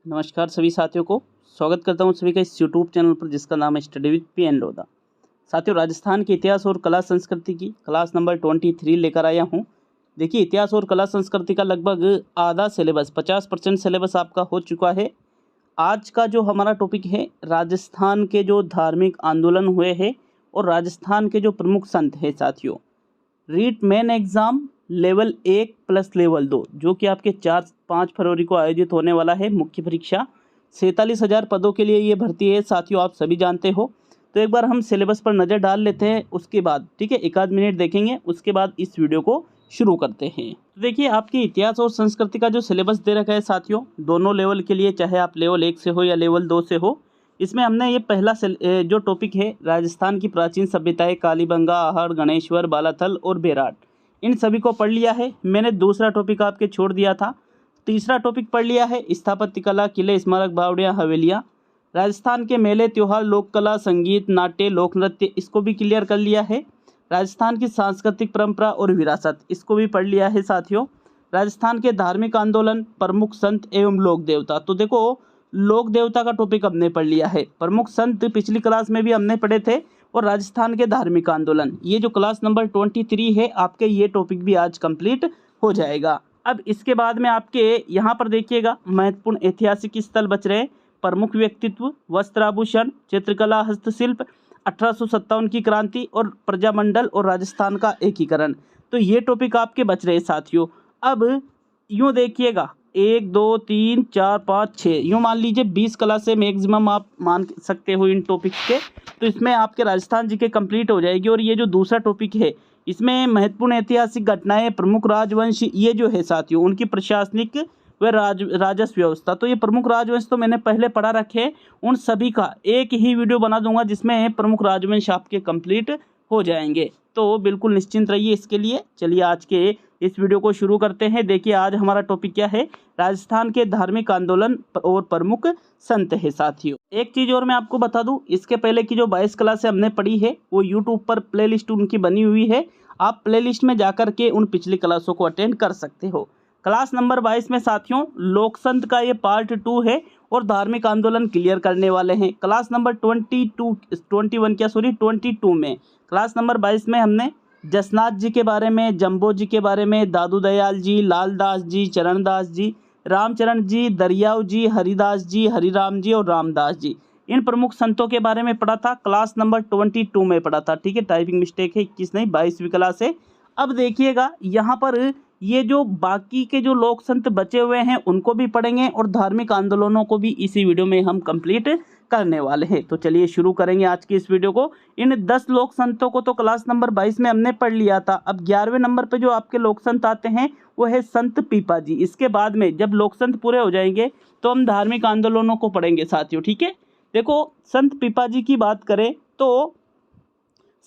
नमस्कार सभी साथियों को स्वागत करता हूं सभी का इस यूट्यूब चैनल पर जिसका नाम है study with P N Lodha. साथियों, राजस्थान के इतिहास और कला संस्कृति की क्लास नंबर 23 लेकर आया हूं। देखिए, इतिहास और कला संस्कृति का लगभग आधा सिलेबस 50% सिलेबस आपका हो चुका है। आज का जो हमारा टॉपिक है, राजस्थान के जो धार्मिक आंदोलन हुए हैं और राजस्थान के जो प्रमुख संत हैं साथियों। REET main exam level 1 plus level 2 जो कि आपके 4-5 फरवरी को आयोजित होने वाला है। मुख्य परीक्षा 47,000 पदों के लिए ये भर्ती है साथियों, आप सभी जानते हो। तो एक बार हम सिलेबस पर नज़र डाल लेते हैं, उसके बाद ठीक है, एक आध मिनट देखेंगे, उसके बाद इस वीडियो को शुरू करते हैं। तो देखिए, आपके इतिहास और संस्कृति का जो सिलेबस दे रखा है साथियों, दोनों लेवल के लिए, चाहे आप लेवल 1 से हो या लेवल 2 से हो, इसमें हमने ये पहला जो टॉपिक है, राजस्थान की प्राचीन सभ्यताएं, कालीबंगा, आहड़, गणेश्वर, बालाथल और बेराट, इन सभी को पढ़ लिया है। मैंने दूसरा टॉपिक आपके छोड़ दिया था। तीसरा टॉपिक पढ़ लिया है, स्थापत्य कला, किले, स्मारक, बावड़ियाँ, हवेलियाँ, राजस्थान के मेले, त्योहार, लोक कला, संगीत, नाट्य, लोक नृत्य, इसको भी क्लियर कर लिया है। राजस्थान की सांस्कृतिक परंपरा और विरासत, इसको भी पढ़ लिया है साथियों। राजस्थान के धार्मिक आंदोलन, प्रमुख संत एवं लोक देवता, तो देखो लोक देवता का टॉपिक हमने पढ़ लिया है। प्रमुख संत पिछली क्लास में भी हमने पढ़े थे, और राजस्थान के धार्मिक आंदोलन, ये जो क्लास नंबर 23 है आपके, ये टॉपिक भी आज कंप्लीट हो जाएगा। अब इसके बाद में आपके यहाँ पर देखिएगा, महत्वपूर्ण ऐतिहासिक स्थल बच रहे, प्रमुख व्यक्तित्व, वस्त्राभूषण, चित्रकला, हस्तशिल्प, 1857 की क्रांति और प्रजामंडल और राजस्थान का एकीकरण, तो ये टॉपिक आपके बच रहे साथियों। अब यूँ देखिएगा, 1 2 3 4 5 6, यूँ मान लीजिए 20 क्लास से मैक्सिमम आप मान सकते हो इन टॉपिक्स के। तो इसमें आपके राजस्थान जी के कंप्लीट हो जाएगी। और ये जो दूसरा टॉपिक है, इसमें महत्वपूर्ण ऐतिहासिक घटनाएं, प्रमुख राजवंश, ये जो है साथियों, उनकी प्रशासनिक व राजस्व व्यवस्था, तो ये प्रमुख राजवंश तो मैंने पहले पढ़ा रखे, उन सभी का एक ही वीडियो बना दूंगा जिसमें प्रमुख राजवंश आपके कंप्लीट हो जाएंगे। तो बिल्कुल निश्चिंत रहिए इसके लिए। चलिए आज के इस वीडियो को शुरू करते हैं। देखिए, आज हमारा टॉपिक क्या है, राजस्थान के धार्मिक आंदोलन और प्रमुख संत है साथियों। एक चीज़ और मैं आपको बता दूं, इसके पहले की जो 22 क्लासें हमने पढ़ी है, वो यूट्यूब पर प्लेलिस्ट उनकी बनी हुई है, आप प्लेलिस्ट में जाकर के उन पिछली क्लासों को अटेंड कर सकते हो। क्लास नंबर 22 में साथियों लोक संत का ये पार्ट 2 है और धार्मिक आंदोलन क्लियर करने वाले हैं। क्लास नंबर 22 में, क्लास नंबर 22 में हमने जसनाथ जी के बारे में, जम्बो जी के बारे में, दादू दयाल जी, लालदास जी, चरणदास जी, रामचरण जी, दरियाव जी, हरिदास जी, हरिराम जी और रामदास जी, इन प्रमुख संतों के बारे में पढ़ा था। क्लास नंबर 22 में पढ़ा था, ठीक है, टाइपिंग मिस्टेक है, 21 नहीं 22वीं क्लास है। अब देखिएगा यहाँ पर ये जो बाकी के जो लोक संत बचे हुए हैं उनको भी पढ़ेंगे और धार्मिक आंदोलनों को भी इसी वीडियो में हम कंप्लीट करने वाले हैं। तो चलिए शुरू करेंगे आज की इस वीडियो को। इन 10 लोक संतों को तो क्लास नंबर 22 में हमने पढ़ लिया था। अब 11वें नंबर पे जो आपके लोक संत आते हैं वो है संत पीपा जी। इसके बाद में जब लोक संत पूरे हो जाएंगे तो हम धार्मिक आंदोलनों को पढ़ेंगे साथियों, ठीक है। देखो, संत पीपा जी की बात करें तो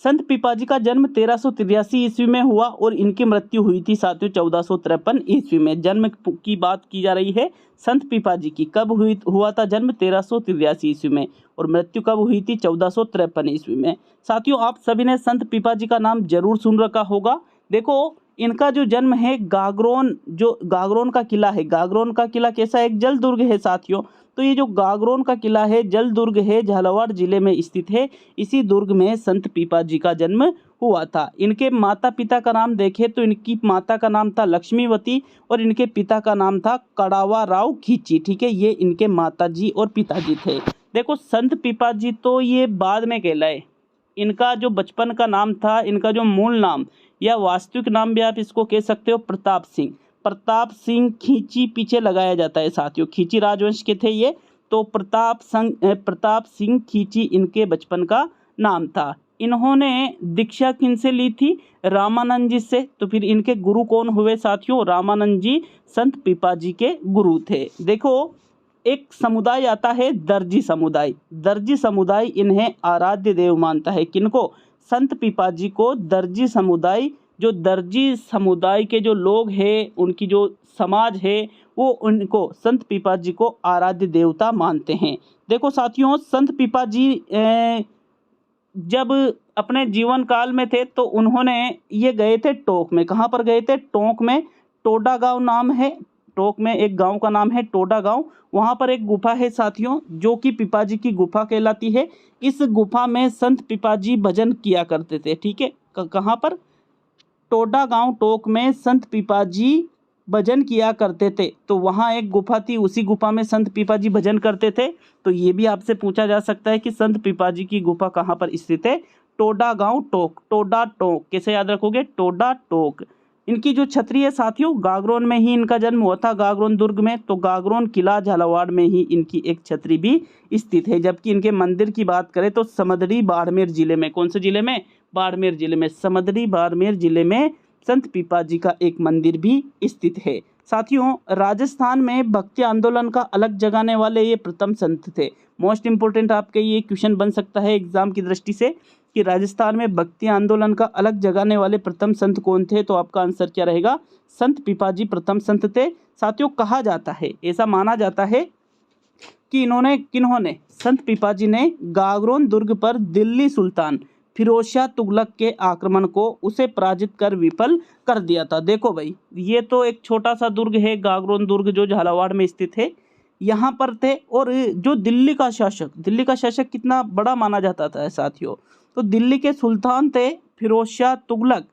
संत पीपाजी का जन्म 1383 ईस्वी में हुआ और इनकी मृत्यु हुई थी साथियों 1453 ईस्वी में। जन्म की बात की जा रही है संत पीपाजी की, कब हुआ था जन्म 1383 ईस्वी में, और मृत्यु कब हुई थी 1453 ईस्वी में। साथियों, आप सभी ने संत पीपाजी का नाम जरूर सुन रखा होगा। देखो, इनका जो जन्म है गागरोन, जो गागरोन का किला है, गागरोन का किला कैसा है, एक जल दुर्ग है साथियों। तो ये जो गागरोन का किला है, जल दुर्ग है, झालावाड़ जिले में स्थित है। इसी दुर्ग में संत पीपा जी का जन्म हुआ था। इनके माता पिता का नाम देखें तो इनकी माता का नाम था लक्ष्मीवती और इनके पिता का नाम था कड़ावा राव खींची, ठीक है, ये इनके माता जी और पिताजी थे। देखो, संत पीपा जी तो ये बाद में कहलाए, इनका जो बचपन का नाम था, इनका जो मूल नाम या वास्तविक नाम भी आप इसको कह सकते हो प्रताप सिंह। प्रताप सिंह खींची पीछे लगाया जाता है साथियों, खींची राजवंश के थे ये, तो प्रताप सिंह खींची इनके बचपन का नाम था। इन्होंने दीक्षा किनसे ली थी, रामानंद जी से। तो फिर इनके गुरु कौन हुए साथियों, रामानंद जी संत पीपा जी के गुरु थे। देखो, एक समुदाय आता है दर्जी समुदाय। दर्जी समुदाय इन्हें आराध्य देव मानता है। किनको, संत पीपा जी को दर्जी समुदाय, जो दर्जी समुदाय के जो लोग हैं, उनकी जो समाज है, वो उनको संत पीपा जी को आराध्य देवता मानते हैं। देखो साथियों, संत पीपा जी जब अपने जीवन काल में थे तो उन्होंने ये गए थे टोंक में। कहाँ पर गए थे, टोंक में। टोडा गांव नाम है, टोक में एक गांव का नाम है टोडा गांव। वहां पर एक गुफा है साथियों जो कि पिपाजी की गुफा कहलाती है। इस गुफा में संत पिपाजी भजन किया करते थे। ठीक है, कहाँ पर? टोडा गांव टोक में संत पिपाजी भजन किया करते थे। तो वहाँ एक गुफा थी, उसी गुफा में संत पिपाजी भजन करते थे। तो ये भी आपसे पूछा जा सकता है कि संत पिपाजी की गुफा कहाँ पर स्थित है? टोडा गांव टोक। टोडा टोक कैसे याद रखोगे? टोडा टोक। इनकी जो छतरी है साथियों, गागरोन में ही इनका जन्म हुआ था, गागरोन दुर्ग में। तो गागरोन किला झालावाड़ में ही इनकी एक छतरी भी स्थित है। जबकि इनके मंदिर की बात करें तो समदड़ी बाड़मेर जिले में, कौन से जिले में? बाड़मेर जिले में, समदड़ी बाड़मेर जिले में संत पिपाजी का एक मंदिर भी स्थित है। साथियों, राजस्थान में भक्ति आंदोलन का अलग जगाने वाले ये प्रथम संत थे। मोस्ट इंपोर्टेंट आपके ये क्वेश्चन बन सकता है एग्जाम की दृष्टि से कि राजस्थान में भक्ति आंदोलन का अलग जगाने वाले प्रथम संत कौन थे? तो आपका आंसर क्या रहेगा? संत पिपाजी प्रथम संत थे। साथियों, कहा जाता है, ऐसा माना जाता है कि किन्होंने संत पिपाजी ने गागरोन दुर्ग पर दिल्ली सुल्तान फिरोज शाह तुगलक के आक्रमण को उसे पराजित कर विफल कर दिया था। देखो भाई, ये तो एक छोटा सा दुर्ग है गागरोन दुर्ग जो झालावाड़ में स्थित है, यहाँ पर थे। और जो दिल्ली का शासक कितना बड़ा माना जाता था साथियों, तो दिल्ली के सुल्तान थे फिरोज शाह तुगलक।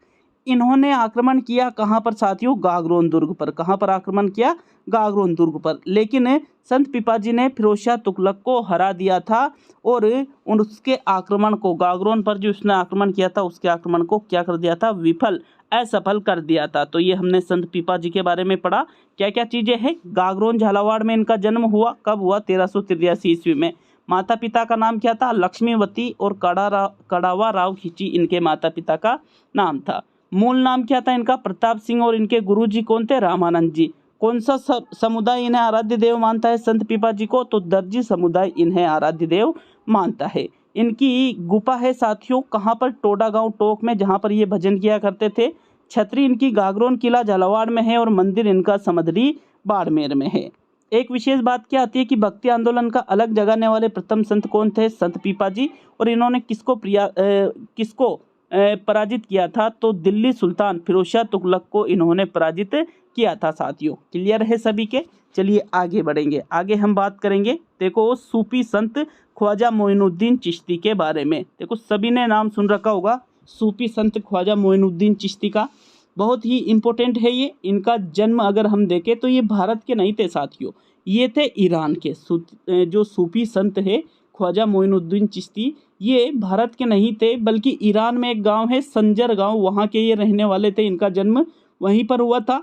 इन्होंने आक्रमण किया कहाँ पर साथियों? गागरोन दुर्ग पर। कहाँ पर आक्रमण किया? गागरोन दुर्ग पर। लेकिन संत पिपाजी ने फिरोज शाह तुगलक को हरा दिया था और उसके आक्रमण को, गागरोन पर जो उसने आक्रमण किया था उसके आक्रमण को क्या कर दिया था? विफल, असफल कर दिया था। तो ये हमने संत पिपाजी के बारे में पढ़ा। क्या क्या चीजें हैं? गागरोन झालावाड़ में इनका जन्म हुआ। कब हुआ? 1383 ईस्वी में। माता पिता का नाम क्या था? लक्ष्मीवती और कड़ावा राव खिची इनके माता पिता का नाम था। मूल नाम क्या था इनका? प्रताप सिंह। और इनके गुरुजी कौन थे? रामानंद जी। कौन सा समुदाय इन्हें आराध्य देव मानता है संत पिपाजी को? तो दर्जी समुदाय इन्हें आराध्य देव मानता है। इनकी गुफा है साथियों कहाँ पर? टोडा गांव टोक में, जहाँ पर ये भजन किया करते थे। छतरी इनकी गागरोन किला झालावाड़ में है और मंदिर इनका समदड़ी बाड़मेर में है। एक विशेष बात क्या आती है कि भक्ति आंदोलन का अलग जगाने वाले प्रथम संत कौन थे? संत पिपाजी। और इन्होंने किसको पराजित किया था? तो दिल्ली सुल्तान फिरोज शाह तुगलक को इन्होंने पराजित किया था साथियों। क्लियर है सभी के? चलिए आगे बढ़ेंगे। आगे हम बात करेंगे, देखो, सूफी संत ख्वाजा मोइनुद्दीन चिश्ती के बारे में। देखो, सभी ने नाम सुन रखा होगा सूफी संत ख्वाजा मोइनुद्दीन चिश्ती का। बहुत ही इम्पोर्टेंट है ये। इनका जन्म अगर हम देखें तो ये भारत के नहीं थे साथियों, ये थे ईरान के। जो सूफी संत है ख्वाजा मोइनुद्दीन चिश्ती, ये भारत के नहीं थे बल्कि ईरान में एक गांव है संजर गांव, वहाँ के ये रहने वाले थे। इनका जन्म वहीं पर हुआ था।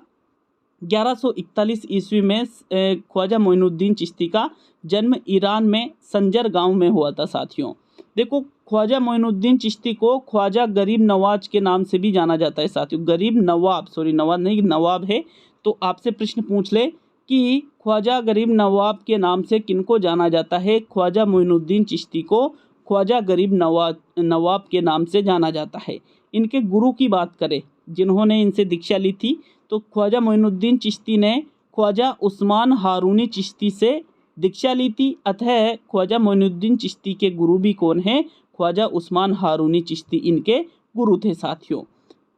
1141 ईस्वी में ख्वाजा मोइनुद्दीन चिश्ती का जन्म ईरान में संजर गांव में हुआ था साथियों। देखो, ख्वाजा मोइनुद्दीन चिश्ती को ख्वाजा गरीब नवाज के नाम से भी जाना जाता है साथियों। गरीब नवाब, नवाब नहीं, नवाब है। तो आपसे प्रश्न पूछ ले कि ख्वाजा गरीब नवाब के नाम से किनको जाना जाता है? ख्वाजा मोइनुद्दीन चिश्ती को ख्वाजा गरीब नवाब के नाम से जाना जाता है। इनके गुरु की बात करें जिन्होंने इनसे दीक्षा ली थी, तो ख्वाजा मोइनुद्दीन चिश्ती ने ख्वाजा उस्मान हारूनी चिश्ती से दीक्षा ली थी। अतः ख्वाजा मोइनुद्दीन चिश्ती के गुरु भी कौन है? ख्वाजा उस्मान हारूनी चिश्ती इनके गुरु थे साथियों।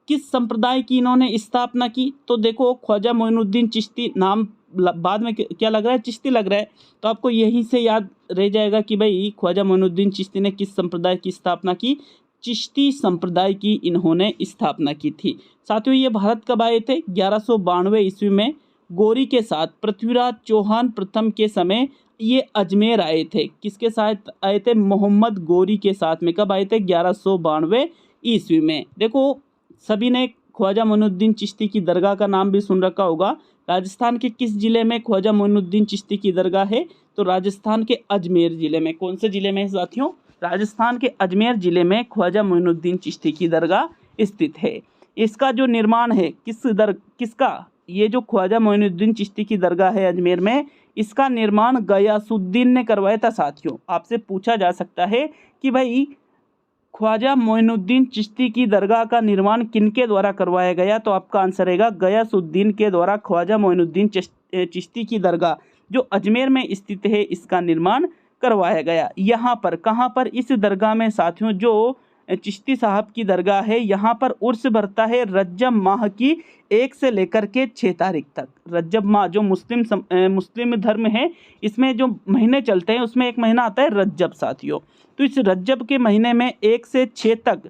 किस संप्रदाय की इन्होंने स्थापना की? तो देखो, ख्वाजा मोइनुद्दीन चिश्ती, नाम बाद में क्या लग रहा है? चिश्ती लग रहा है। तो आपको यहीं से याद रह जाएगा कि भाई ख्वाजा मोइनुद्दीन चिश्ती ने किस संप्रदाय की स्थापना की? चिश्ती संप्रदाय की इन्होंने स्थापना की थी साथियों। ये भारत कब आए थे? 1192 ईस्वी में गोरी के साथ पृथ्वीराज चौहान प्रथम के समय ये अजमेर आए थे। किसके साथ आए थे? मोहम्मद गोरी के साथ में। कब आए थे? 1192 ईस्वी में। देखो, सभी ने ख्वाजा मोइनुद्दीन चिश्ती की दरगाह का नाम भी सुन रखा होगा। राजस्थान के किस जिले में ख्वाजा मोइनुद्दीन चिश्ती की दरगाह है? तो राजस्थान के अजमेर जिले में। कौन से जिले में साथियों? राजस्थान के अजमेर जिले में ख्वाजा मोइनुद्दीन चिश्ती की दरगाह स्थित है। इसका जो निर्माण है किसका? ये जो ख्वाजा मोइनुद्दीन चिश्ती की दरगाह है अजमेर में, इसका निर्माण गयासुद्दीन ने करवाया था साथियों। आपसे पूछा जा सकता है कि भाई ख्वाजा मोइनुद्दीन चिश्ती की दरगाह का निर्माण किनके द्वारा करवाया गया? तो आपका आंसर रहेगा गयासुद्दीन के द्वारा ख्वाजा मोइनुद्दीन चिश्ती की दरगाह जो अजमेर में स्थित है, इसका निर्माण करवाया गया। यहाँ पर, कहाँ पर? इस दरगाह में साथियों जो चिश्ती साहब की दरगाह है, यहाँ पर उर्स भरता है रज्जब माह की 1 से लेकर के 6 तारीख तक। रज्जब माह जो मुस्लिम धर्म है, इसमें जो महीने चलते हैं उसमें एक महीना आता है रज्जब साथियों। तो इस रज्जब के महीने में 1 से 6 तक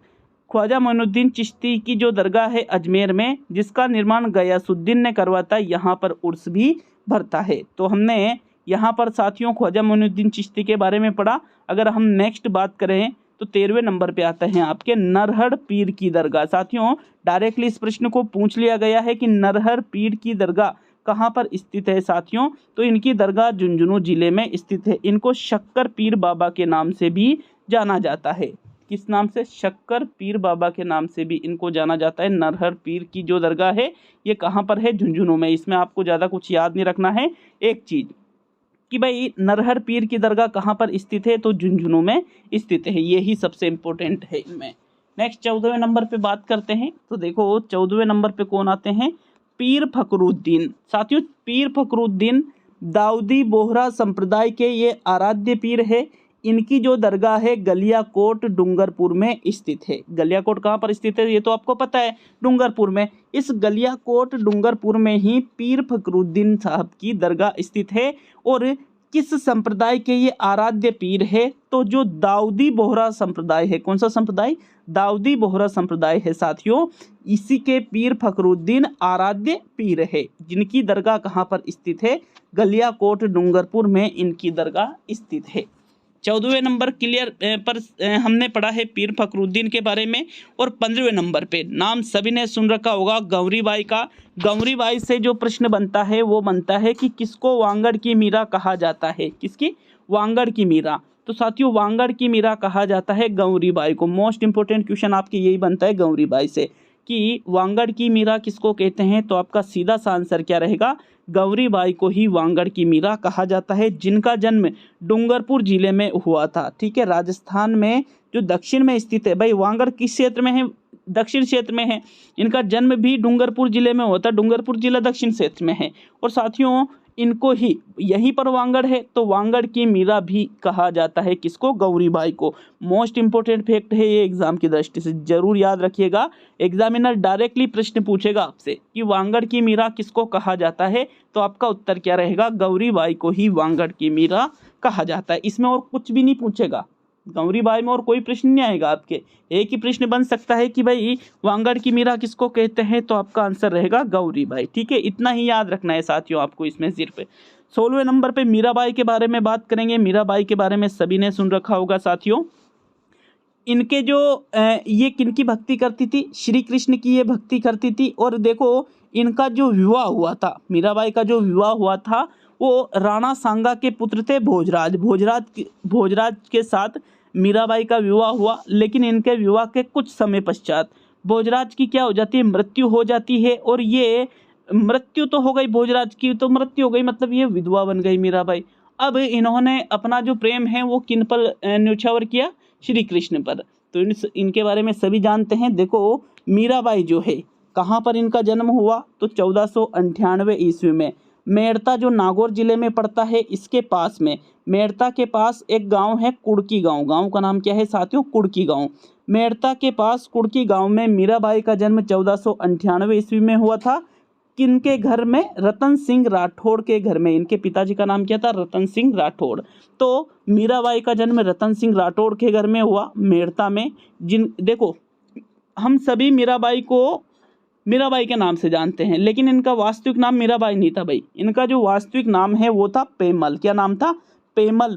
ख्वाजा मोइनुद्दीन चिश्ती की जो दरगाह है अजमेर में, जिसका निर्माण गयासुद्दीन ने करवाता, यहाँ पर उर्स भी भरता है। तो हमने यहाँ पर साथियों ख्वाजा मोइनुद्दीन चिश्ती के बारे में पढ़ा। अगर हम नेक्स्ट बात करें तो 13वें नंबर पे आता है आपके नरहर पीर की दरगाह। साथियों डायरेक्टली इस प्रश्न को पूछ लिया गया है कि नरहर पीर की दरगाह कहाँ पर स्थित है साथियों। तो इनकी दरगाह झुंझुनू जिले में स्थित है। इनको शक्कर पीर बाबा के नाम से भी जाना जाता है। किस नाम से? शक्कर पीर बाबा के नाम से भी इनको जाना जाता है। नरहर पीर की जो दरगाह है ये कहाँ पर है? झुंझुनू में। इसमें आपको ज़्यादा कुछ याद नहीं रखना है एक चीज़ कि भाई नरहर पीर की दरगाह कहाँ पर स्थित है, तो झुंझुनू में स्थित है। यही सबसे इम्पोर्टेंट है इनमें। नेक्स्ट 14वें नंबर पे बात करते हैं। तो देखो 14वें नंबर पे कौन आते हैं? पीर फखरुद्दीन। साथियों पीर फखरुद्दीन दाऊदी बोहरा संप्रदाय के ये आराध्य पीर है। इनकी जो दरगाह है गलियाकोट डूंगरपुर में स्थित है। गलियाकोट कहाँ पर स्थित है ये तो आपको पता है, डूंगरपुर में। इस गलियाकोट डूंगरपुर में ही पीर फखरुद्दीन साहब की दरगाह स्थित है। और किस संप्रदाय के ये आराध्य पीर है? तो जो दाऊदी बोहरा संप्रदाय है। कौन सा संप्रदाय? दाऊदी बोहरा संप्रदाय है साथियों। इसी के पीर फखरुद्दीन आराध्य पीर है, जिनकी दरगाह कहाँ पर स्थित है? गलियाकोट डूंगरपुर में इनकी दरगाह स्थित है। 14वें नंबर क्लियर पर हमने पढ़ा है पीर फखरुद्दीन के बारे में। और 15वें नंबर पे नाम सभी ने सुन रखा होगा गौरी बाई का। गौरी बाई से जो प्रश्न बनता है वो बनता है कि किसको वांगड़ की मीरा कहा जाता है? किसकी? वांगड़ की मीरा। तो साथियों वांगड़ की मीरा कहा जाता है गौरी बाई को। मोस्ट इंपोर्टेंट क्वेश्चन आपके यही बनता है गौरी बाई से कि वांगड़ की मीरा किसको कहते हैं। तो आपका सीधा सा आंसर क्या रहेगा? गौरी बाई को ही वांगड़ की मीरा कहा जाता है, जिनका जन्म डूंगरपुर जिले में हुआ था। ठीक है, राजस्थान में जो दक्षिण में स्थित है। भाई वांगड़ किस क्षेत्र में है? दक्षिण क्षेत्र में है। इनका जन्म भी डूंगरपुर जिले में होता है। डूंगरपुर जिला दक्षिण क्षेत्र में है। और साथियों इनको ही यहीं पर वांगड़ है, तो वांगड़ की मीरा भी कहा जाता है। किसको? गौरी बाई को। मोस्ट इंपोर्टेंट फैक्ट है ये, एग्जाम की दृष्टि से जरूर याद रखिएगा। एग्जामिनर डायरेक्टली प्रश्न पूछेगा आपसे कि वांगड़ की मीरा किसको कहा जाता है, तो आपका उत्तर क्या रहेगा? गौरी बाई को ही वांगड़ की मीरा कहा जाता है। इसमें और कुछ भी नहीं पूछेगा। गौरी बाई में और कोई प्रश्न नहीं आएगा आपके। एक ही प्रश्न बन सकता है कि भाई वांगड़ की मीरा किसको कहते हैं, तो आपका आंसर रहेगा गौरी बाई। ठीक है, इतना ही याद रखना है साथियों आपको इसमें सिर्फ। 16वें नंबर पे मीराबाई के बारे में बात करेंगे। मीराबाई के बारे में सभी ने सुन रखा होगा साथियों। इनके जो ये किनकी भक्ति करती थी? श्री कृष्ण की ये भक्ति करती थी। और देखो इनका जो विवाह हुआ था, मीराबाई का जो विवाह हुआ था वो राणा सांगा के पुत्र थे भोजराज। भोजराज के साथ मीराबाई का विवाह हुआ। लेकिन इनके विवाह के कुछ समय पश्चात भोजराज की क्या हो जाती है? मृत्यु हो जाती है। और ये मृत्यु तो हो गई, भोजराज की तो मृत्यु हो गई, मतलब ये विधवा बन गई मीराबाई। अब इन्होंने अपना जो प्रेम है वो किन पर न्योछावर किया? श्री कृष्ण पर। तो इनके बारे में सभी जानते हैं। देखो मीराबाई जो है कहाँ पर इनका जन्म हुआ? तो 1498 ईस्वी में मेड़ता जो नागौर जिले में पड़ता है, इसके पास में मेड़ता के पास एक गांव है कुड़की गांव। गांव का नाम क्या है साथियों? कुड़की गांव। मेड़ता के पास कुड़की गांव में मीराबाई का जन्म 1498 ईस्वी में हुआ था। किनके घर में? रतन सिंह राठौड़ के घर में। इनके पिताजी का नाम क्या था? रतन सिंह राठौड़। तो मीराबाई का जन्म रतन सिंह राठौड़ के घर में हुआ मेड़ता में। देखो हम सभी मीराबाई को मीराबाई के नाम से जानते हैं, लेकिन इनका वास्तविक नाम मीराबाई नहीं था भाई। इनका जो वास्तविक नाम है वो था पेमल। क्या नाम था? पेमल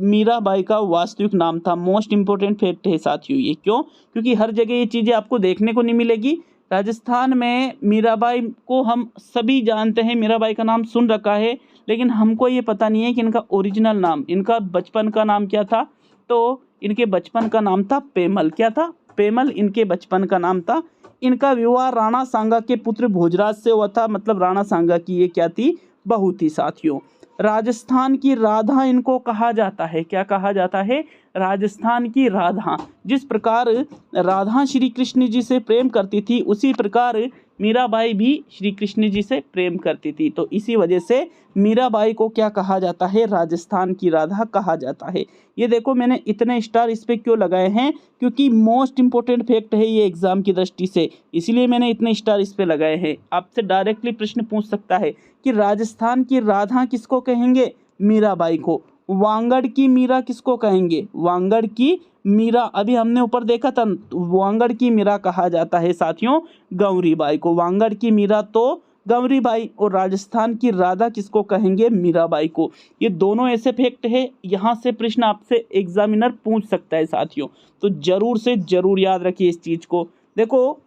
मीराबाई का वास्तविक नाम था। मोस्ट इंपोर्टेंट फैक्ट है साथियों ये। क्यों? क्योंकि हर जगह ये चीज़ें आपको देखने को नहीं मिलेगी। राजस्थान में मीराबाई को हम सभी जानते हैं, मीराबाई का नाम सुन रखा है, लेकिन हमको ये पता नहीं है कि इनका ओरिजिनल नाम, इनका बचपन का नाम क्या था। तो इनके बचपन का नाम था पेमल। क्या था? पेमल इनके बचपन का नाम था। इनका विवाह राणा सांगा के पुत्र भोजराज से हुआ था। मतलब राणा सांगा की ये क्या थी? बहू थी साथियों। राजस्थान की राधा इनको कहा जाता है। क्या कहा जाता है? राजस्थान की राधा। जिस प्रकार राधा श्री कृष्ण जी से प्रेम करती थी, उसी प्रकार मीराबाई भी श्री कृष्ण जी से प्रेम करती थी, तो इसी वजह से मीराबाई को क्या कहा जाता है, राजस्थान की राधा कहा जाता है। ये देखो मैंने इतने स्टार इस पे क्यों लगाए हैं, क्योंकि मोस्ट इंपॉर्टेंट फैक्ट है ये एग्जाम की दृष्टि से, इसलिए मैंने इतने स्टार इस पे लगाए हैं। आपसे डायरेक्टली प्रश्न पूछ सकता है कि राजस्थान की राधा किसको कहेंगे, मीराबाई को। वांगड़ की मीरा किसको कहेंगे, वांगड़ की मीरा, अभी हमने ऊपर देखा था, वांगड़ की मीरा कहा जाता है साथियों गौरीबाई को। वांगड़ की मीरा तो गौरीबाई, और राजस्थान की राधा किसको कहेंगे, मीराबाई को। ये दोनों ऐसे फैक्ट है, यहाँ से प्रश्न आपसे एग्जामिनर पूछ सकता है साथियों, तो जरूर से जरूर याद रखिए इस चीज को। देखो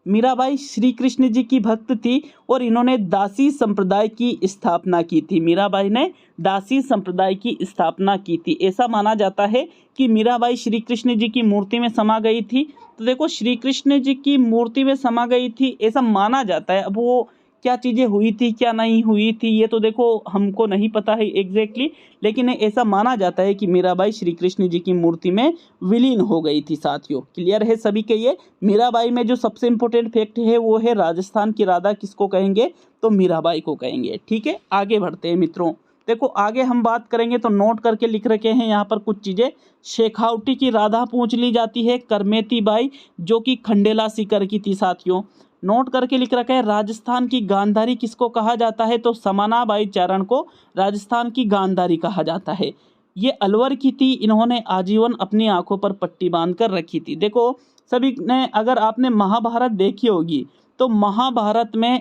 मीराबाई श्री कृष्ण जी की भक्त थी और इन्होंने दासी संप्रदाय की स्थापना की थी। मीराबाई ने दासी संप्रदाय की स्थापना की थी। ऐसा माना जाता है कि मीराबाई श्री कृष्ण जी की मूर्ति में समा गई थी। तो देखो श्री कृष्ण जी की मूर्ति में समा गई थी ऐसा माना जाता है। अब वो क्या चीज़ें हुई थी क्या नहीं हुई थी ये तो देखो हमको नहीं पता है एग्जैक्टली, लेकिन ऐसा माना जाता है कि मीराबाई श्री कृष्ण जी की मूर्ति में विलीन हो गई थी साथियों। क्लियर है सभी के ये। मीराबाई में जो सबसे इम्पोर्टेंट फैक्ट है वो है राजस्थान की राधा किसको कहेंगे, तो मीराबाई को कहेंगे। ठीक है, आगे बढ़ते हैं मित्रों। देखो आगे हम बात करेंगे तो नोट करके लिख रखे हैं यहाँ पर कुछ चीज़ें। शेखावटी की राधा पूछ ली जाती है, करमेती बाई जो कि खंडेला सीकर की थी साथियों। नोट करके लिख रखा है राजस्थान की गांधारी किसको कहा जाता है, तो समानाबाई चारण को राजस्थान की गांधारी कहा जाता है। ये अलवर की थी, इन्होंने आजीवन अपनी आंखों पर पट्टी बांध कर रखी थी। देखो सभी ने, अगर आपने महाभारत देखी होगी तो महाभारत में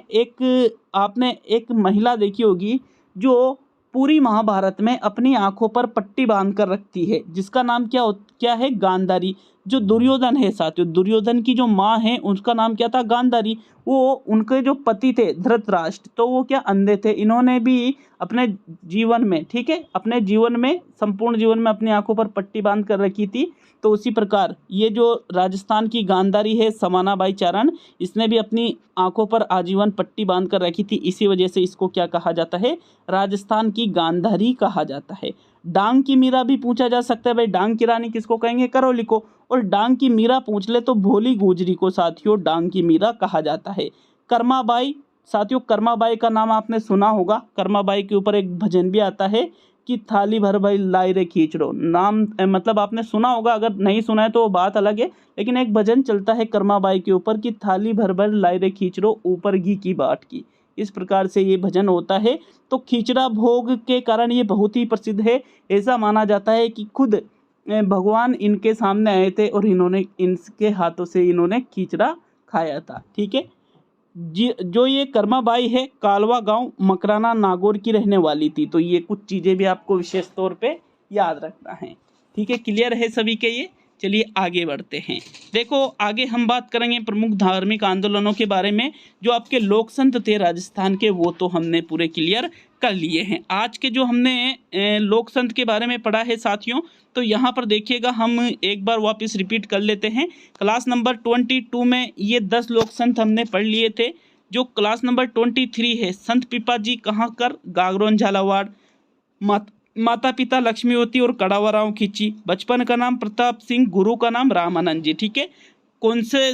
आपने एक महिला देखी होगी जो पूरी महाभारत में अपनी आंखों पर पट्टी बांध कर रखती है, जिसका नाम क्या है, गांधारी। जो दुर्योधन है साथियों, दुर्योधन की जो माँ है उसका नाम क्या था, गांधारी। वो उनके जो पति थे धृतराष्ट्र, तो वो क्या अंधे थे। इन्होंने भी अपने जीवन में, ठीक है, अपने जीवन में, संपूर्ण जीवन में अपनी आंखों पर पट्टी बांध कर रखी थी। तो उसी प्रकार ये जो राजस्थान की गांधारी है समानाबाई चारण, इसने भी अपनी आंखों पर आजीवन पट्टी बांध कर रखी थी। इसी वजह से इसको क्या कहा जाता है, राजस्थान की गांधारी कहा जाता है। डांग की मीरा भी पूछा जा सकता है, भाई डांग की रानी किसको कहेंगे, करौली को। और डांग की मीरा पूछ ले तो भोली गुजरी को साथियों डांग की मीरा कहा जाता है। कर्माबाई साथियों, कर्माबाई का नाम आपने सुना होगा। कर्माबाई के ऊपर एक भजन भी आता है कि थाली भर भाई लाई रे खींचड़ो, नाम मतलब आपने सुना होगा, अगर नहीं सुना है तो वो बात अलग है, लेकिन एक भजन चलता है कर्माबाई के ऊपर कि थाली भर भर लाई रे खींचड़ो ऊपर घी की बाट की। इस प्रकार से ये भजन होता है। तो खींचड़ा भोग के कारण ये बहुत ही प्रसिद्ध है। ऐसा माना जाता है कि खुद भगवान इनके सामने आए थे और इन्होंने इनके हाथों से इन्होंने खींचड़ा खाया था। ठीक है जी। जो ये कर्माबाई है कालवा गांव मकराना नागौर की रहने वाली थी। तो ये कुछ चीज़ें भी आपको विशेष तौर पे याद रखना है। ठीक है, क्लियर है सभी के ये। चलिए आगे बढ़ते हैं। देखो आगे हम बात करेंगे प्रमुख धार्मिक आंदोलनों के बारे में। जो आपके लोक संत थे राजस्थान के वो तो हमने पूरे क्लियर कर लिए हैं। आज के जो हमने लोक संत के बारे में पढ़ा है साथियों, तो यहाँ पर देखिएगा हम एक बार वापस रिपीट कर लेते हैं। क्लास नंबर 22 में ये 10 लोक संत हमने पढ़ लिए थे। जो क्लास नंबर 23 है, संत पिपाजी कहांकर, गागरोन झालावाड़, माता पिता लक्ष्मीवती और कड़ावराव खींची, बचपन का नाम प्रताप सिंह, गुरु का नाम रामानंद जी। ठीक है, कौन से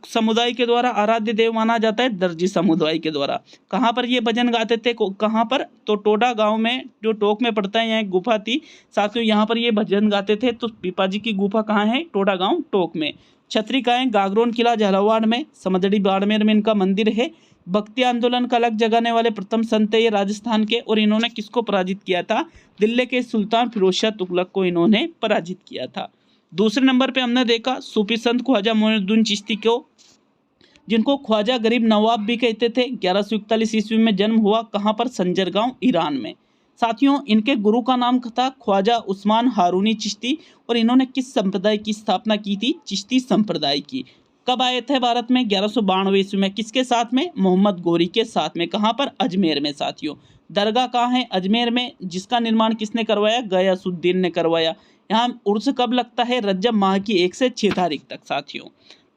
समुदाय के द्वारा आराध्य देव माना जाता है, दर्जी समुदाय के द्वारा। कहाँ पर ये भजन गाते थे, कहाँ पर, तो टोडा गांव में, जो टोक में पड़ता है, यहाँ एक गुफा थी साथियों, यहाँ पर ये भजन गाते थे। तो पिपाजी की गुफा कहाँ है, टोडा गांव टोक में। छत्री का है गागरोन किला झालावाड़ में, समदड़ी बाड़मेर में इनका मंदिर है। भक्ति आंदोलन का अलग जगाने वाले प्रथम संत है ये राजस्थान के, और इन्होंने किसको पराजित किया था, दिल्ली के सुल्तान फिरोज शाह तुगलक को इन्होंने पराजित किया था। दूसरे नंबर पे हमने देखा सूफी संत ख्वाजा मोइनुद्दीन चिश्ती को, जिनको ख्वाजा गरीब नवाब भी कहते थे। 1141 ईस्वी में जन्म हुआ, कहाँ पर, संजर गांव ईरान में। साथियों इनके गुरु का नाम था ख्वाजा उस्मान हारूनी चिश्ती, और इन्होंने किस संप्रदाय की स्थापना की थी, चिश्ती संप्रदाय की। कब आए थे भारत में, 1192 ईस्वी में। किसके साथ में, मोहम्मद गोरी के साथ में। कहाँ पर, अजमेर में साथियों। दरगाह कहाँ है, अजमेर में, जिसका निर्माण किसने करवाया, गयासुद्दीन ने करवाया। यहाँ उर्स कब लगता है, रज्जब माह की 1 से 6 तारीख तक साथियों।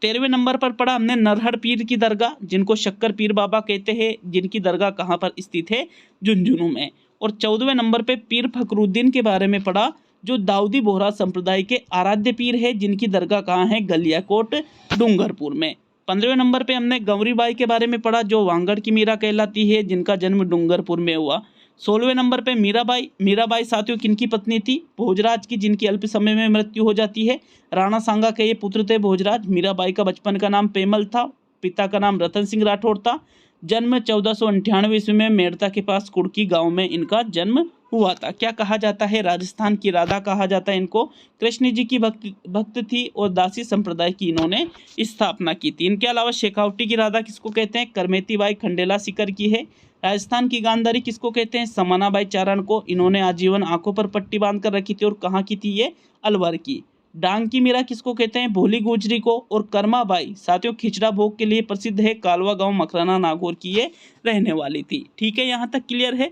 13वें नंबर पर पढ़ा हमने नरहर पीर की दरगाह, जिनको शक्कर पीर बाबा कहते हैं, जिनकी दरगाह कहाँ पर स्थित है, झुंझुनू में। और 14वें नंबर पे पीर फखरुद्दीन के बारे में पढ़ा, जो दाऊदी बोहरा संप्रदाय के आराध्य पीर है, जिनकी दरगाह कहाँ है, गलियाकोट डूंगरपुर में। 15वें नंबर पे हमने गौरीबाई के बारे में पढ़ा, जो वांगड़ की मीरा कहलाती है, जिनका जन्म डूंगरपुर में हुआ। 16वें नंबर पे मीराबाई साथियों किनकी पत्नी थी? भोजराज की, जिनकी अल्प समय में मृत्यु हो जाती है। राणा सांगा के ये पुत्र थे भोजराज। मीराबाई का बचपन का नाम पेमल था, पिता का नाम रतन सिंह राठौड़ था। जन्म 1498 ईस्वी में मेड़ता के पास कुड़की गांव में इनका जन्म हुआ था। क्या कहा जाता है? राजस्थान की राधा कहा जाता है इनको। कृष्ण जी की भक्त थी और दासी संप्रदाय की इन्होंने स्थापना की थी। इनके अलावा शेखावटी की राधा किसको कहते हैं? करमेती बाई खंडेला सीकर की है। राजस्थान की गांधारी किसको कहते हैं? समानाबाई चारण को। इन्होंने आजीवन आंखों पर पट्टी बांध कर रखी थी और कहाँ की थी ये? अलवर की। डांग की मीरा किसको कहते हैं? भोली गुजरी को। और कर्माबाई साथियों खिचड़ा भोग के लिए प्रसिद्ध है, कालवा गांव मकराना नागौर की ये रहने वाली थी। ठीक है, यहाँ तक क्लियर है।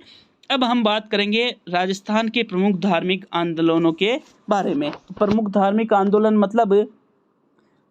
अब हम बात करेंगे राजस्थान के प्रमुख धार्मिक आंदोलनों के बारे में। प्रमुख धार्मिक आंदोलन मतलब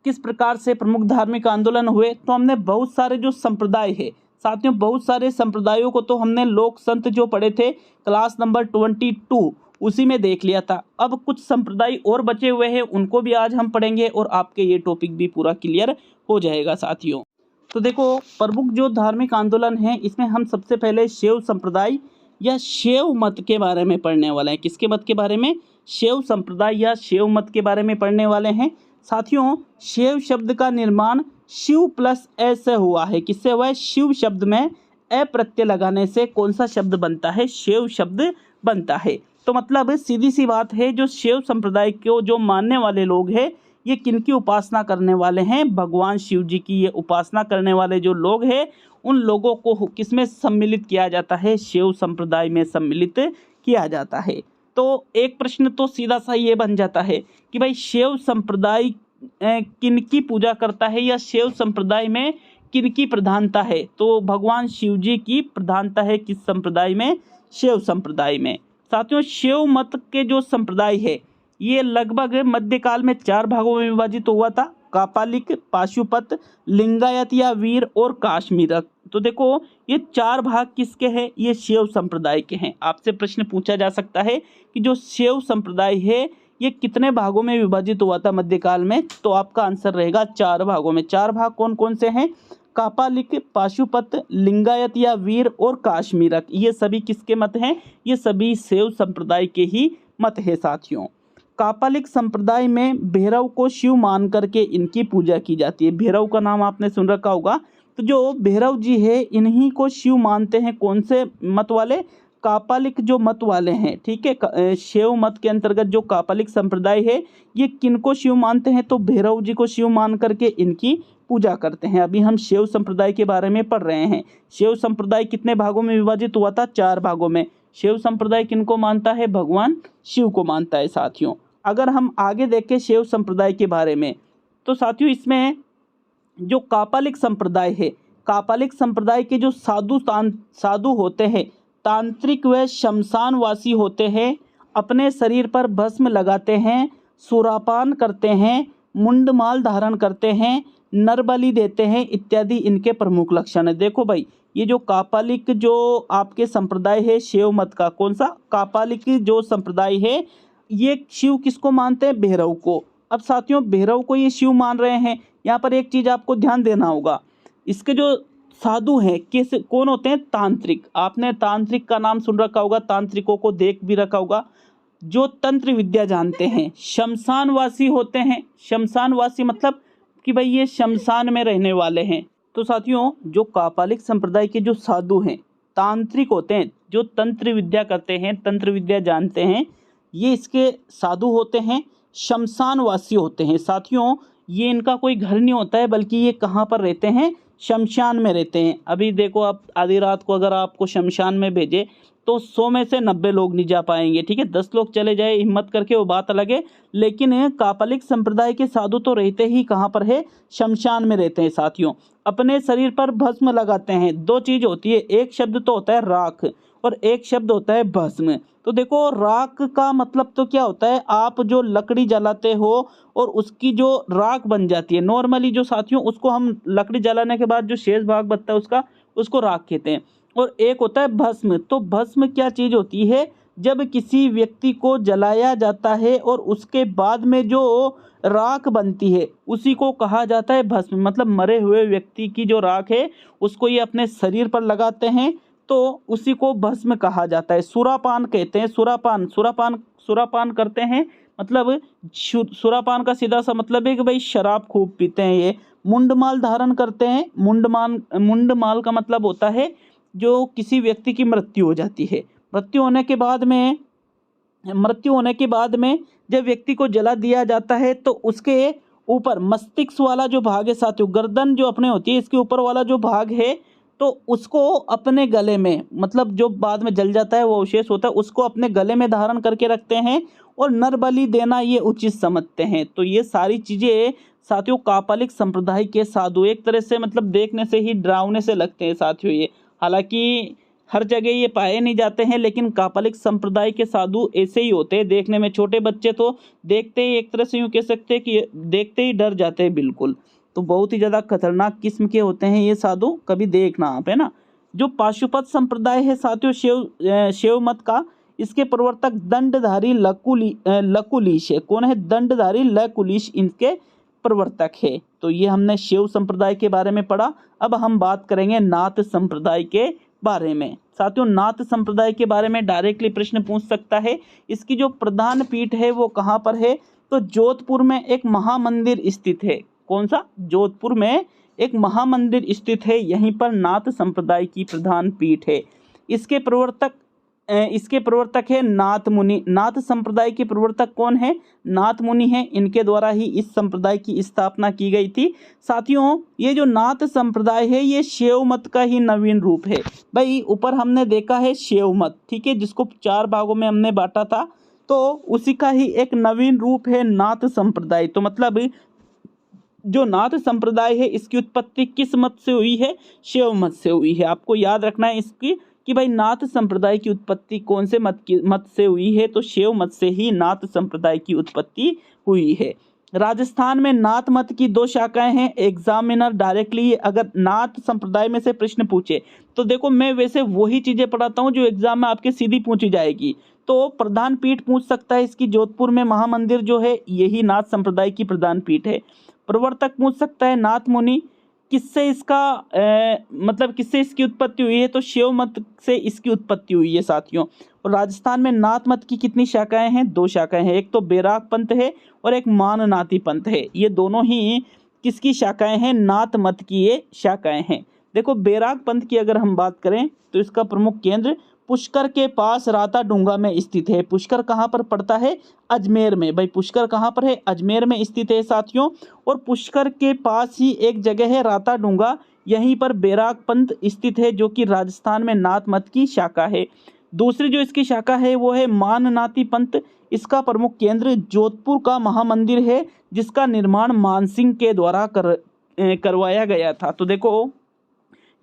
किस प्रकार से प्रमुख धार्मिक आंदोलन हुए? तो हमने बहुत सारे जो संप्रदाय है साथियों, बहुत सारे संप्रदायों को तो हमने लोक संत जो पढ़े थे क्लास नंबर 22 उसी में देख लिया था। अब कुछ संप्रदाय और बचे हुए हैं, उनको भी आज हम पढ़ेंगे और आपके ये टॉपिक भी पूरा क्लियर हो जाएगा साथियों। तो देखो, प्रमुख जो धार्मिक आंदोलन है इसमें हम सबसे पहले शैव संप्रदाय या शैव मत के बारे में पढ़ने वाले हैं। किसके मत के बारे में? शैव संप्रदाय या शैव मत के बारे में पढ़ने वाले हैं साथियों। शैव शब्द का निर्माण शिव प्लस ए से हुआ है। किससे हुआ है? शिव शब्द में ए प्रत्यय लगाने से कौन सा शब्द बनता है? शैव शब्द बनता है। तो मतलब सीधी सी बात है, जो शैव संप्रदाय को जो मानने वाले लोग हैं ये किनकी उपासना करने वाले हैं? भगवान शिव जी की ये उपासना करने वाले जो लोग हैं उन लोगों को किसमें सम्मिलित किया जाता है? शैव संप्रदाय में सम्मिलित किया जाता है। तो एक प्रश्न तो सीधा सा ये बन जाता है कि भाई शैव संप्रदाय किनकी पूजा करता है या शैव संप्रदाय में किनकी प्रधानता है? तो भगवान शिव जी की प्रधानता है। किस संप्रदाय में? शैव संप्रदाय में। साथियों, शैव मत के जो संप्रदाय है ये लगभग मध्यकाल में 4 भागों में विभाजित हुआ था। कापालिक, पाशुपत, लिंगायत या वीर और काश्मीरक। तो देखो, ये 4 भाग किसके हैं? ये शैव संप्रदाय के हैं। आपसे प्रश्न पूछा जा सकता है कि जो शैव संप्रदाय है ये कितने भागों में विभाजित हुआ था मध्यकाल में? तो आपका आंसर रहेगा 4 भागों में। 4 भाग कौन कौन से हैं? कापालिक, पाशुपत, लिंगायत या वीर और काश्मीरक। ये सभी किसके मत हैं? ये सभी शैव संप्रदाय के ही मत है साथियों। कापालिक संप्रदाय में भैरव को शिव मान करके इनकी पूजा की जाती है। भैरव का नाम आपने सुन रखा होगा। तो जो भैरव जी है इन्हीं को शिव मानते हैं। कौन से मत वाले? कापालिक जो मत वाले हैं। ठीक है, शैव मत के अंतर्गत जो कापालिक संप्रदाय है ये किनको शिव मानते हैं? तो भैरव जी को शिव मान करके इनकी पूजा करते हैं। अभी हम शैव संप्रदाय के बारे में पढ़ रहे हैं। शैव संप्रदाय कितने भागों में विभाजित हुआ था? 4 भागों में। शैव संप्रदाय किनको मानता है? भगवान शिव को मानता है साथियों। अगर हम आगे देखें शैव संप्रदाय के बारे में तो साथियों इसमें जो कापालिक संप्रदाय है, कापालिक संप्रदाय के जो साधु होते हैं, तांत्रिक व शमशानवासी होते हैं, अपने शरीर पर भस्म लगाते हैं, सुरापान करते हैं, मुंडमाल धारण करते हैं, नरबलि देते हैं इत्यादि इनके प्रमुख लक्षण है। देखो भाई, ये जो कापालिक जो आपके संप्रदाय है शैव मत का, कौन सा? कापालिक जो संप्रदाय है ये शिव किसको मानते हैं? भैरव को। अब साथियों भैरव को ये शिव मान रहे हैं। यहाँ पर एक चीज़ आपको ध्यान देना होगा, इसके जो साधु हैं किस कौन होते हैं? तांत्रिक। आपने तांत्रिक का नाम सुन रखा होगा, तांत्रिकों को देख भी रखा होगा, जो तंत्र विद्या जानते हैं। शमशानवासी होते हैं। शमशानवासी मतलब कि भाई ये शमशान में रहने वाले हैं। तो साथियों जो कापालिक संप्रदाय के जो साधु हैं, तांत्रिक होते हैं, जो तंत्र विद्या करते हैं, तंत्र विद्या जानते हैं, ये इसके साधु होते हैं। शमशानवासी होते हैं साथियों, ये इनका कोई घर नहीं होता है बल्कि ये कहाँ पर रहते हैं? शमशान में रहते हैं। अभी देखो, आप आधी रात को अगर आपको शमशान में भेजे तो 100 में से 90 लोग नहीं जा पाएंगे। ठीक है, 10 लोग चले जाए हिम्मत करके, वो बात अलग है। लेकिन कापालिक संप्रदाय के साधु तो रहते ही कहाँ पर है? शमशान में रहते हैं साथियों। अपने शरीर पर भस्म लगाते हैं। 2 चीज होती है, एक शब्द तो होता है राख और एक शब्द होता है भस्म। तो देखो, राख का मतलब तो क्या होता है? आप जो लकड़ी जलाते हो और उसकी जो राख बन जाती है, नॉर्मली जो साथियों उसको हम लकड़ी जलाने के बाद जो शेष भाग बचता है उसको राख कहते हैं। और एक होता है भस्म। तो भस्म क्या चीज होती है? जब किसी व्यक्ति को जलाया जाता है और उसके बाद में जो राख बनती है उसी को कहा जाता है भस्म। मतलब मरे हुए व्यक्ति की जो राख है उसको ये अपने शरीर पर लगाते हैं तो उसी को भस्म कहा जाता है। सुरापान कहते हैं, सुरापान सुरापान सुरापान करते हैं, मतलब सुरापान का सीधा सा मतलब है कि भाई शराब खूब पीते हैं ये। मुंडमाल धारण करते हैं, मुंडमाल का मतलब होता है जो किसी व्यक्ति की मृत्यु हो जाती है, मृत्यु होने के बाद में जब व्यक्ति को जला दिया जाता है तो उसके ऊपर मस्तिष्क वाला जो भाग है साथियों, गर्दन जो अपने होती है इसके ऊपर वाला जो भाग है तो उसको अपने गले में, मतलब जो बाद में जल जाता है वो अवशेष होता है उसको अपने गले में धारण करके रखते हैं और नर बलि देना ये उचित समझते हैं। तो ये सारी चीज़ें साथियों कापालिक संप्रदाय के साधु, एक तरह से मतलब देखने से ही डरावने से लगते हैं साथियों ये, हालांकि हर जगह ये पाए नहीं जाते हैं लेकिन कापालिक संप्रदाय के साधु ऐसे ही होते हैं। देखने में छोटे बच्चे तो देखते ही एक तरह से यूँ कह सकते हैं कि देखते ही डर जाते हैं बिल्कुल। तो बहुत ही ज़्यादा खतरनाक किस्म के होते हैं ये साधु, कभी देखना आप, है ना। जो पाशुपत संप्रदाय है साथियों शैव मत का, इसके प्रवर्तक दंडधारी लकुलीश है। कौन है? दंडधारी लकुलीश इनके प्रवर्तक है। तो ये हमने शैव संप्रदाय के बारे में पढ़ा। अब हम बात करेंगे नाथ संप्रदाय के बारे में। साथियों नाथ संप्रदाय के बारे में डायरेक्टली प्रश्न पूछ सकता है। इसकी जो प्रधान पीठ है वो कहाँ पर है? तो जोधपुर में एक महामंदिर स्थित है। कौन सा? जोधपुर में एक महामंदिर स्थित है, यहीं पर नाथ संप्रदाय की प्रधान पीठ है। इसके प्रवर्तक है नाथ मुनि। नाथ संप्रदाय के प्रवर्तक कौन है? नाथ मुनि है। इनके द्वारा ही इस संप्रदाय की स्थापना की गई थी। साथियों ये जो नाथ संप्रदाय है ये शैव मत का ही नवीन रूप है। भाई ऊपर हमने देखा है शैव मत, ठीक है, जिसको 4 भागों में हमने बांटा था, तो उसी का ही एक नवीन रूप है नाथ संप्रदाय। तो मतलब जो नाथ संप्रदाय है इसकी उत्पत्ति किस मत से हुई है? शैव मत से हुई है। आपको याद रखना है इसकी कि भाई नाथ संप्रदाय की उत्पत्ति कौन से मत से हुई है? तो शैव मत से ही नाथ संप्रदाय की उत्पत्ति हुई है। राजस्थान में नाथ मत की 2 शाखाएं हैं। एग्जामिनर डायरेक्टली अगर नाथ संप्रदाय में से प्रश्न पूछे तो देखो मैं वैसे वही चीजें पढ़ाता हूँ जो एग्जाम में आपके सीधी पूछी जाएगी। तो प्रधान पीठ पूछ सकता है इसकी, जोधपुर में महामंदिर जो है यही नाथ संप्रदाय की प्रधान पीठ है। प्रवर्तक पूछ सकता है नाथ मुनि, किससे इसकी उत्पत्ति हुई है? तो शैव मत से इसकी उत्पत्ति हुई है साथियों। और राजस्थान में नाथ मत की कितनी शाखाएं हैं? 2 शाखाएं हैं, एक तो बैराग पंथ है और एक माननाती पंथ है। ये दोनों ही किसकी शाखाएं हैं? नाथ मत की ये शाखाएं हैं। देखो बैराग पंथ की अगर हम बात करें तो इसका प्रमुख केंद्र पुष्कर के पास राताडूंगा में स्थित है। पुष्कर कहाँ पर पड़ता है? अजमेर में। भाई पुष्कर कहाँ पर है? अजमेर में स्थित है साथियों। और पुष्कर के पास ही एक जगह है राताडूंगा, यहीं पर बैराग पंथ स्थित है जो कि राजस्थान में नाथ मत की शाखा है। दूसरी जो इसकी शाखा है वो है माननाती पंथ। इसका प्रमुख केंद्र जोधपुर का महामंदिर है जिसका निर्माण मानसिंह के द्वारा करवाया गया था। तो देखो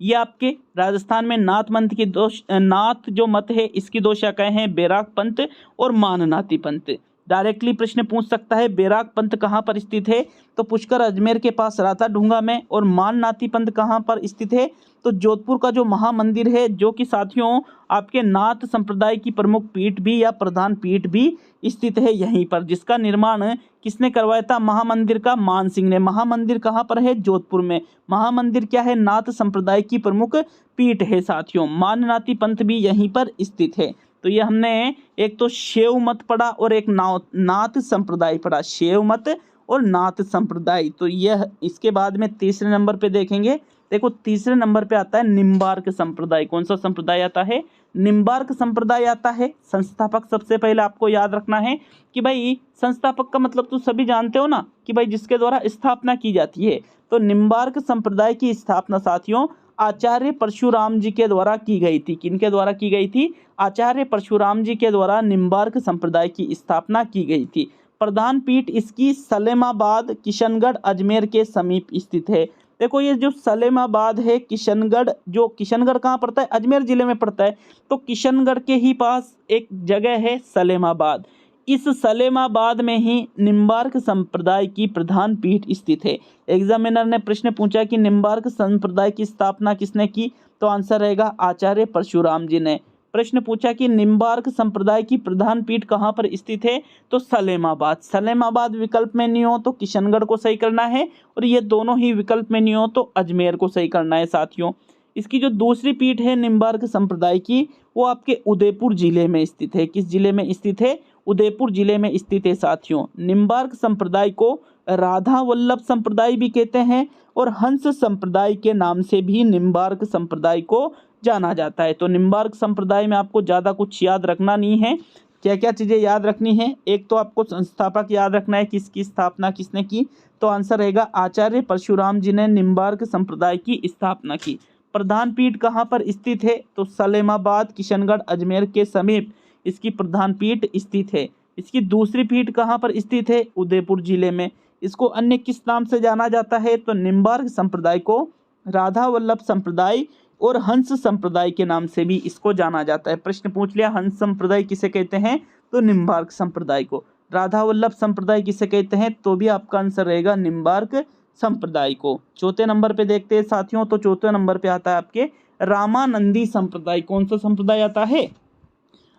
ये आपके राजस्थान में नाथ जो मत है इसकी 2 शाखाएं हैं, बैराग पंथ और माननाती पंथ। डायरेक्टली प्रश्न पूछ सकता है बैराग पंथ कहाँ पर स्थित है? तो पुष्कर अजमेर के पास राताडूंगा में। और माननाती पंथ कहाँ पर स्थित है? तो जोधपुर का जो महामंदिर है जो कि साथियों आपके नाथ संप्रदाय की प्रमुख पीठ भी या प्रधान पीठ भी स्थित है यहीं पर, जिसका निर्माण किसने करवाया था? महामंदिर का मानसिंह ने। महामंदिर कहाँ पर है? जोधपुर में। महामंदिर क्या है? नाथ संप्रदाय की प्रमुख पीठ है साथियों। माननाती पंथ भी यहीं पर स्थित है। तो ये हमने एक तो शैव मत पढ़ा और एक नाथ संप्रदाय पढ़ा, शैव मत और नाथ संप्रदाय। तो यह इसके बाद में तीसरे नंबर पे देखेंगे। देखो तीसरे नंबर पे आता है निम्बार्क संप्रदाय। कौन सा संप्रदाय आता है? निम्बार्क संप्रदाय आता है। संस्थापक सबसे पहले आपको याद रखना है कि भाई संस्थापक का मतलब तो सभी जानते हो ना कि भाई जिसके द्वारा स्थापना की जाती है। तो निम्बार्क संप्रदाय की स्थापना साथियों आचार्य परशुराम जी के द्वारा की गई थी। किनके द्वारा की गई थी? आचार्य परशुराम जी के द्वारा निम्बार्क संप्रदाय की स्थापना की गई थी। प्रधान पीठ इसकी सलेमाबाद किशनगढ़ अजमेर के समीप स्थित है। देखो ये जो सलेमाबाद है किशनगढ़ कहाँ पड़ता है? अजमेर जिले में पड़ता है। तो किशनगढ़ के ही पास एक जगह है सलेमाबाद। इस सलेमाबाद में ही निम्बार्क संप्रदाय की प्रधान पीठ स्थित है। एग्जामिनर ने प्रश्न पूछा कि निम्बार्क संप्रदाय की स्थापना किसने की? तो आंसर रहेगा आचार्य परशुराम जी ने। प्रश्न पूछा कि निम्बार्क संप्रदाय की प्रधान पीठ कहाँ पर स्थित है, तो सलेमाबाद। सलेमाबाद विकल्प में नहीं हो तो किशनगढ़ को सही करना है, और ये दोनों ही विकल्प में नहीं हो तो अजमेर को सही करना है साथियों। इसकी जो दूसरी पीठ है निम्बार्क संप्रदाय की, वो आपके उदयपुर जिले में स्थित है। किस जिले में स्थित है, उदयपुर जिले में स्थित है साथियों। निम्बार्क संप्रदाय को राधा वल्लभ संप्रदाय भी कहते हैं, और हंस संप्रदाय के नाम से भी निम्बार्क संप्रदाय को जाना जाता है। तो निम्बार्क संप्रदाय में आपको ज़्यादा कुछ याद रखना नहीं है। क्या क्या चीज़ें याद रखनी है, एक तो आपको संस्थापक याद रखना है, किसकी स्थापना किसने की, तो आंसर रहेगा आचार्य परशुराम जी ने निम्बार्क संप्रदाय की स्थापना की। प्रधान पीठ कहाँ पर स्थित है, तो सलेमाबाद, किशनगढ़, अजमेर के समीप इसकी प्रधान पीठ स्थित है। इसकी दूसरी पीठ कहाँ पर स्थित है, उदयपुर जिले में। इसको अन्य किस नाम से जाना जाता है, तो निम्बार्क संप्रदाय को राधा वल्लभ संप्रदाय और हंस संप्रदाय के नाम से भी इसको जाना जाता है। प्रश्न पूछ लिया हंस संप्रदाय किसे कहते हैं, तो निम्बार्क संप्रदाय को। राधा वल्लभ संप्रदाय किसे कहते हैं, तो भी आपका आंसर रहेगा निम्बार्क संप्रदाय को। चौथे नंबर पे देखते हैं साथियों, तो चौथे नंबर पे आता है आपके रामानंदी संप्रदाय। कौन सा संप्रदाय आता है,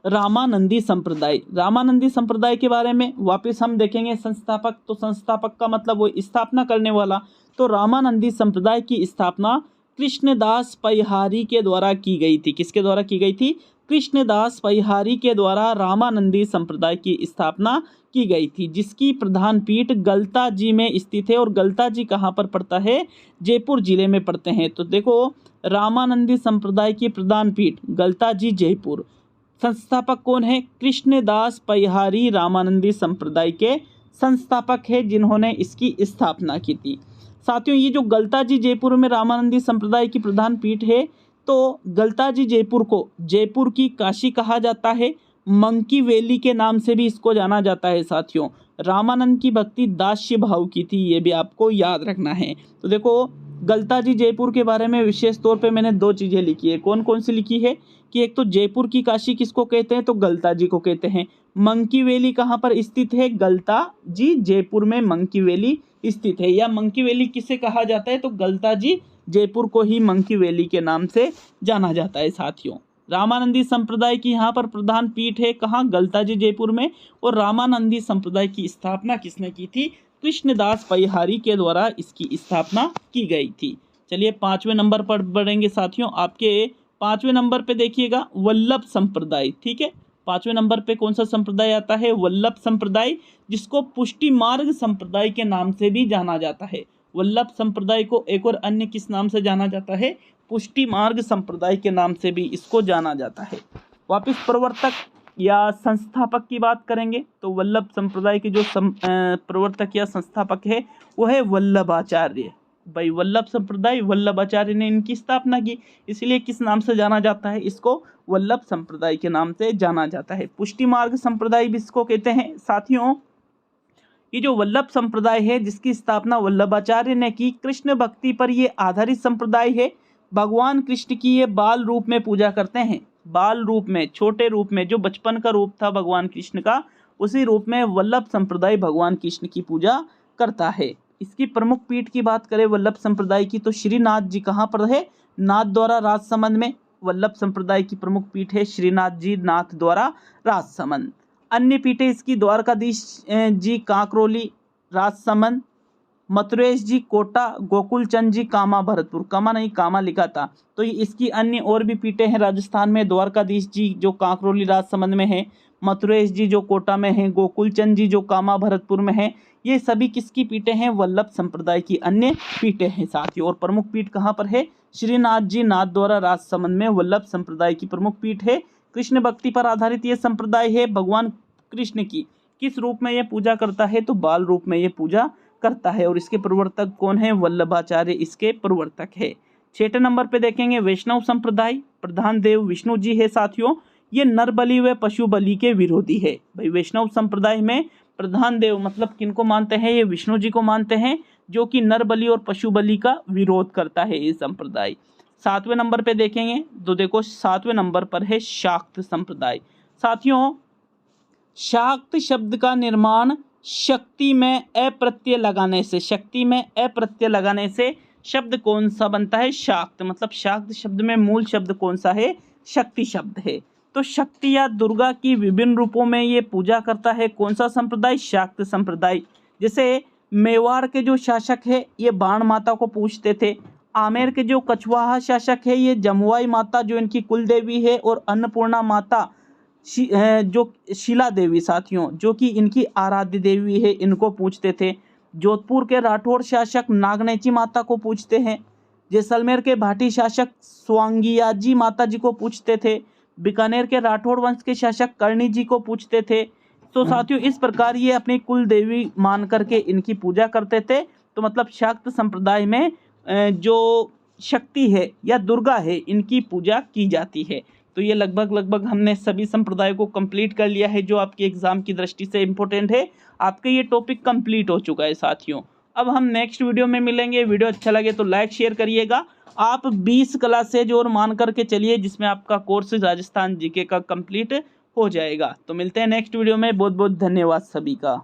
रामानंदी संप्रदाय। रामानंदी संप्रदाय के बारे में वापस हम देखेंगे संस्थापक, तो संस्थापक का मतलब वो स्थापना करने वाला। तो रामानंदी संप्रदाय की स्थापना कृष्णदास पैहारी के द्वारा की गई थी। किसके द्वारा की गई थी, कृष्णदास पैहारी के द्वारा रामानंदी संप्रदाय की स्थापना की गई थी, जिसकी प्रधान पीठ गलता जी में स्थित है। और गलता जी कहाँ पर पड़ता है, जयपुर जिले में पड़ते हैं। तो देखो रामानंदी संप्रदाय की प्रधान पीठ गलता जी, जयपुर। संस्थापक कौन है, कृष्णदास पैहारी रामानंदी संप्रदाय के संस्थापक है, जिन्होंने इसकी स्थापना की थी। साथियों ये जो गलता जी जयपुर में रामानंदी संप्रदाय की प्रधान पीठ है, तो गलता जी जयपुर को जयपुर की काशी कहा जाता है। मंकी वैली के नाम से भी इसको जाना जाता है साथियों। रामानंद की भक्ति दास्य भाव की थी, ये भी आपको याद रखना है। तो देखो गलता जी जयपुर के बारे में विशेष तौर पे मैंने दो चीज़ें लिखी है। कौन कौन सी लिखी है, कि एक तो जयपुर की काशी किसको कहते हैं, तो गलता जी को कहते हैं। मंकी वैली कहाँ पर स्थित है, गलता जी जयपुर में मंकी वैली स्थित है। या मंकी वैली किसे कहा जाता है, तो गलता जी जयपुर को ही मंकी वैली के नाम से जाना जाता है साथियों। रामानंदी संप्रदाय की यहाँ पर प्रधान पीठ है कहाँ, गलता जी जयपुर में। और रामानंदी संप्रदाय की स्थापना किसने की थी, कृष्णदास पैहारी के द्वारा इसकी स्थापना की गई थी। चलिए 5वें नंबर पर बढ़ेंगे साथियों। आपके 5वें नंबर पे देखिएगा वल्लभ संप्रदाय। ठीक है, 5वें नंबर पे कौन सा संप्रदाय आता है, वल्लभ संप्रदाय, जिसको पुष्टि मार्ग संप्रदाय के नाम से भी जाना जाता है। वल्लभ संप्रदाय को एक और अन्य किस नाम से जाना जाता है, पुष्टि मार्ग संप्रदाय के नाम से भी इसको जाना जाता है। वापिस प्रवर्तक या संस्थापक की बात करेंगे, तो वल्लभ संप्रदाय के जो प्रवर्तक या संस्थापक है वो है वल्लभाचार्य। भाई वल्लभ संप्रदाय वल्लभाचार्य ने इनकी स्थापना की, इसलिए किस नाम से जाना जाता है, इसको वल्लभ संप्रदाय के नाम से जाना जाता है। पुष्टि मार्ग संप्रदाय भी इसको कहते हैं साथियों। ये जो वल्लभ संप्रदाय है जिसकी स्थापना वल्लभाचार्य ने की, कृष्ण भक्ति पर ये आधारित संप्रदाय है। भगवान कृष्ण की ये बाल रूप में पूजा करते हैं, बाल रूप में, छोटे रूप में, जो बचपन का रूप था भगवान कृष्ण का, उसी रूप में वल्लभ संप्रदाय भगवान कृष्ण की पूजा करता है। इसकी प्रमुख पीठ की बात करें वल्लभ संप्रदाय की, तो श्रीनाथ जी कहाँ पर है, नाथ द्वारा राजसमंद में। वल्लभ संप्रदाय की प्रमुख पीठ है श्रीनाथ जी, नाथ द्वारा राजसमंद। अन्य पीठें इसकी द्वारकाधीश जी कांकरोली राजसमंद, मथुरेश जी कोटा, गोकुल चंद जी कामा भरतपुर, कामा नहीं कामा लिखा था। तो ये इसकी अन्य और भी पीठें हैं राजस्थान में, द्वारकाधीश जी जो कांकरोली राजसमंद में है, मथुरेश जी जो कोटा में है, गोकुल चंद जी जो कामा भरतपुर में है। ये सभी किसकी पीठें हैं, वल्लभ संप्रदाय की अन्य पीठें हैं साथियों। और प्रमुख पीठ कहाँ पर है, श्रीनाथ जी नाथ द्वारा राजसमंद में वल्लभ संप्रदाय की प्रमुख पीठ है। कृष्ण भक्ति पर आधारित ये संप्रदाय है। भगवान कृष्ण की किस रूप में ये पूजा करता है, तो बाल रूप में ये पूजा करता है। और इसके प्रवर्तक कौन है, वल्लभाचार्य इसके प्रवर्तक है। 6ठे नंबर पे देखेंगे वैष्णव संप्रदाय, प्रधान देव विष्णु जी है साथियों। ये नर बलि व पशु बलि के विरोधी है। भाई वैष्णव संप्रदाय में प्रधान देव मतलब किनको मानते हैं, ये विष्णु जी को मानते हैं, जो कि नर बलि और पशु बलि का विरोध करता है ये संप्रदाय। 7वें नंबर पे देखेंगे तो देखो 7वें नंबर पर है शाक्त संप्रदाय। साथियों शाक्त शब्द का निर्माण शक्ति में अप्रत्यय लगाने से, शक्ति में अप्रत्यय लगाने से शब्द कौन सा बनता है, शाक्त। मतलब शाक्त शब्द में मूल शब्द कौन सा है, शक्ति शब्द है। तो शक्ति या दुर्गा की विभिन्न रूपों में ये पूजा करता है कौन सा संप्रदाय? शाक्त संप्रदाय। जैसे मेवाड़ के जो शासक है ये बाण माता को पूजते थे। आमेर के जो कछवाहा शासक है ये जमुआई माता जो इनकी कुल देवी है, और अन्नपूर्णा माता जो शीला देवी साथियों जो कि इनकी आराध्य देवी है, इनको पूजते थे। जोधपुर के राठौड़ शासक नागनेची माता को पूजते हैं। जैसलमेर के भाटी शासक स्वांगियाजी माता जी को पूजते थे। बीकानेर के राठौड़ वंश के शासक कर्णी जी को पूजते थे। तो साथियों इस प्रकार ये अपनी कुल देवी मान करके इनकी पूजा करते थे। तो मतलब शाक्त संप्रदाय में जो शक्ति है या दुर्गा है इनकी पूजा की जाती है। तो ये लगभग हमने सभी संप्रदायों को कंप्लीट कर लिया है जो आपके एग्जाम की दृष्टि से इम्पोर्टेंट है। आपका ये टॉपिक कंप्लीट हो चुका है साथियों। अब हम नेक्स्ट वीडियो में मिलेंगे। वीडियो अच्छा लगे तो लाइक शेयर करिएगा। आप 20 क्लासेज और मान करके चलिए जिसमें आपका कोर्स राजस्थान जीके का कंप्लीट हो जाएगा। तो मिलते हैं नेक्स्ट वीडियो में। बहुत बहुत धन्यवाद सभी का।